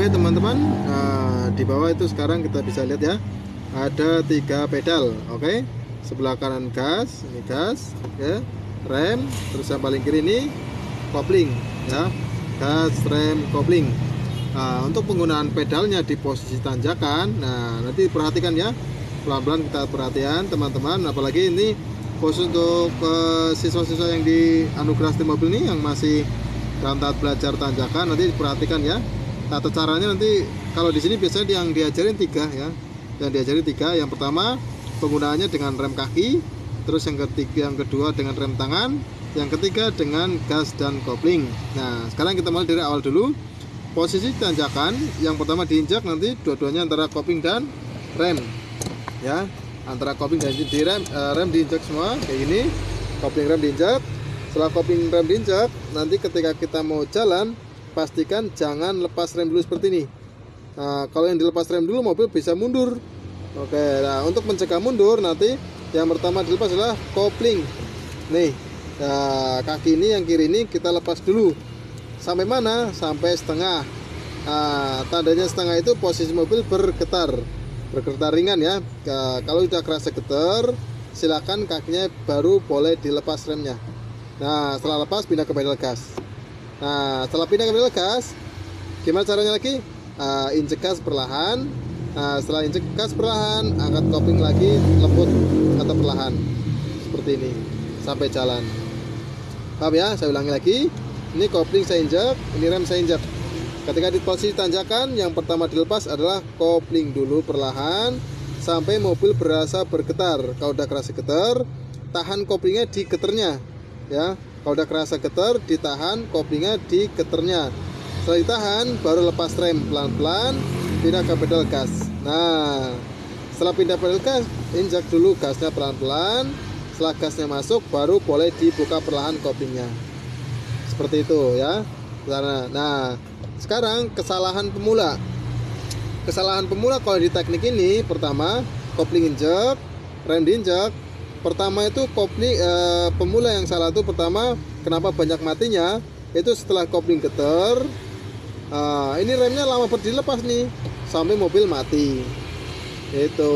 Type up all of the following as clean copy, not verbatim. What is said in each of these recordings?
Oke teman-teman, di bawah itu sekarang kita bisa lihat ya, ada 3 pedal. Oke, sebelah kanan gas, ini gas, oke, rem, terus yang paling kiri ini kopling ya, gas, rem, kopling. Nah, untuk penggunaan pedalnya di posisi tanjakan, nah nanti perhatikan ya, pelan-pelan kita perhatian teman-teman, apalagi ini khusus untuk siswa-siswa yang di Anugerah Setir Mobil nih yang masih dalam tahap belajar tanjakan, nanti perhatikan ya. Tata caranya nanti kalau di sini biasanya yang diajarin 3 ya, yang diajarin 3. Yang pertama penggunaannya dengan rem kaki, terus yang kedua dengan rem tangan, yang ketiga dengan gas dan kopling. Nah sekarang kita mulai dari awal dulu. Posisi tanjakan yang pertama diinjak, nanti dua-duanya antara kopling dan rem ya, antara kopling dan rem diinjak semua kayak gini, kopling rem diinjak. Setelah kopling rem diinjak, nanti ketika kita mau jalan pastikan jangan lepas rem dulu seperti ini. Nah, kalau yang dilepas rem dulu mobil bisa mundur. Oke, nah untuk mencegah mundur nanti yang pertama dilepas adalah kopling nih. Nah, kaki ini yang kiri ini kita lepas dulu. Sampai mana? Sampai setengah. Nah, tandanya setengah itu posisi mobil bergetar ringan ya. Kalau udah kerasa getar, silakan kakinya baru boleh dilepas remnya. Nah setelah lepas pindah ke pedal gas. Nah setelah pindah ke pedal gas, gimana caranya lagi? Injek gas perlahan. Nah setelah injek gas perlahan, angkat kopling lagi lembut atau perlahan seperti ini sampai jalan. Paham ya? Saya ulangi lagi. Ini kopling saya injak, ini rem saya injak. Ketika di posisi tanjakan, yang pertama dilepas adalah kopling dulu perlahan sampai mobil berasa bergetar. Kalau udah kerasa getar, tahan koplingnya di getarnya ya. Kalau udah kerasa getar, ditahan koplingnya di getarnya. Setelah ditahan, baru lepas rem pelan-pelan, pindah ke pedal gas. Nah setelah pindah pedal gas, injak dulu gasnya pelan-pelan. Setelah gasnya masuk, baru boleh dibuka perlahan koplingnya. Seperti itu ya. Nah sekarang kesalahan pemula. Kesalahan pemula kalau di teknik ini, pertama kopling injek, rem diinjek. Pertama itu kopling pemula yang salah itu pertama, kenapa banyak matinya? Itu setelah kopling getar, ini remnya lama dilepas nih sampai mobil mati. Itu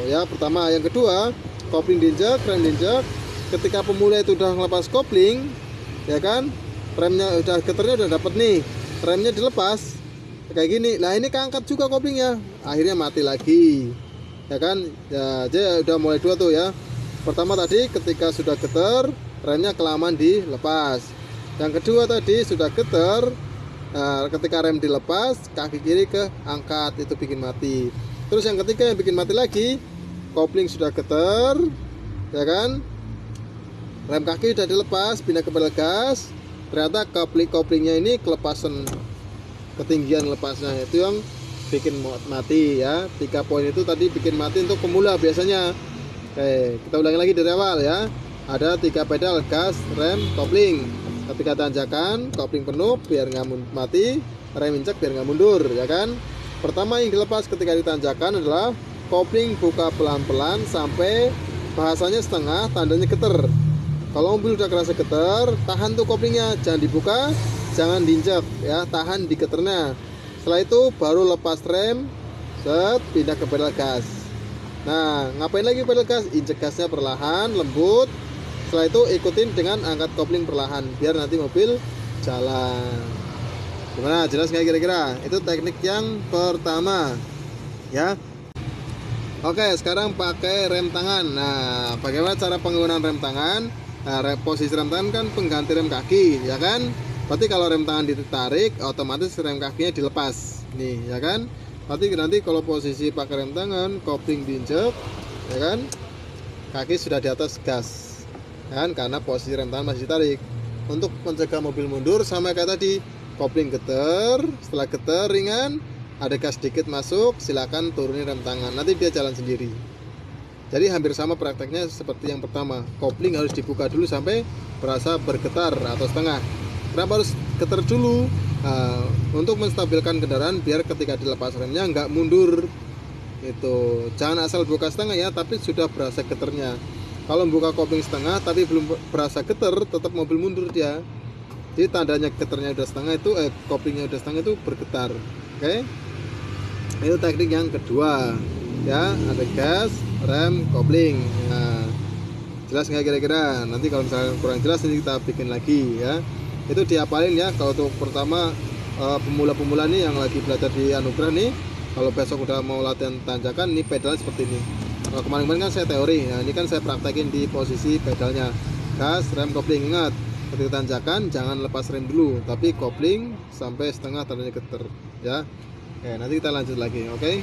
ya pertama. Yang kedua, kopling diinjek, rem diinjek. Ketika pemula itu udah ngelepas kopling, ya kan? Remnya udah getarnya udah dapet nih, remnya dilepas kayak gini. Nah ini keangkat juga koplingnya, akhirnya mati lagi ya kan ya. Jadi udah mulai 2 tuh ya. Pertama tadi ketika sudah getar, remnya kelamaan dilepas. Yang kedua tadi sudah getar, ketika rem dilepas, kaki kiri keangkat, itu bikin mati. Terus yang ketiga yang bikin mati lagi, kopling sudah getar ya kan, rem kaki sudah dilepas, pindah ke pedal gas, ternyata koplingnya ini kelepasan, ketinggian lepasnya, itu yang bikin mati ya. 3 poin itu tadi bikin mati untuk pemula biasanya. Oke, kita ulangi lagi dari awal ya. Ada 3 pedal, gas, rem, kopling. Ketika tanjakan, kopling penuh biar nggak mati, rem injek biar nggak mundur ya kan. Pertama yang dilepas ketika ditanjakan adalah kopling buka pelan-pelan sampai bahasanya setengah, tandanya getar. Kalau mobil udah kerasa getar, tahan tuh koplingnya, jangan dibuka, jangan diinjak ya, tahan di getarnya. Setelah itu baru lepas rem, set, pindah ke pedal gas. Nah ngapain lagi pedal gas? Injek gasnya perlahan, lembut. Setelah itu ikutin dengan angkat kopling perlahan biar nanti mobil jalan. Gimana, jelas nggak kira-kira? Itu teknik yang pertama ya. Oke, sekarang pakai rem tangan. Nah bagaimana cara penggunaan rem tangan? Nah, posisi rem tangan kan pengganti rem kaki ya kan. Berarti kalau rem tangan ditarik, otomatis rem kakinya dilepas nih ya kan. Berarti nanti kalau posisi pakai rem tangan, kopling diinjek ya kan, kaki sudah di atas gas ya kan, karena posisi rem tangan masih ditarik. Untuk mencegah mobil mundur sama kayak tadi, kopling getar, setelah getar ringan, ada gas sedikit masuk, silakan turunin rem tangan, nanti dia jalan sendiri. Jadi hampir sama prakteknya seperti yang pertama. Kopling harus dibuka dulu sampai berasa bergetar atau setengah. Kenapa harus getar dulu? Untuk menstabilkan kendaraan biar ketika dilepas remnya nggak mundur. Itu jangan asal buka setengah ya, tapi sudah berasa getarnya. Kalau buka kopling setengah tapi belum berasa getar, tetap mobil mundur dia. Jadi tandanya getarnya udah setengah itu, koplingnya udah setengah itu bergetar. Oke, itu teknik yang kedua ya, ada gas, rem, kopling. Nah, jelas nggak kira-kira? Nanti kalau misalnya kurang jelas nanti kita bikin lagi ya. Itu diapalin ya. Kalau untuk pertama pemula-pemula nih yang lagi belajar di Anugerah nih, kalau besok udah mau latihan tanjakan, nih pedalnya seperti ini. Kalau kemarin-kemarin kan saya teori, nah ini kan saya praktekin di posisi pedalnya, gas, rem, kopling. Ingat, ketika tanjakan jangan lepas rem dulu, tapi kopling sampai setengah tandanya getar ya. Oke, nanti kita lanjut lagi. Oke.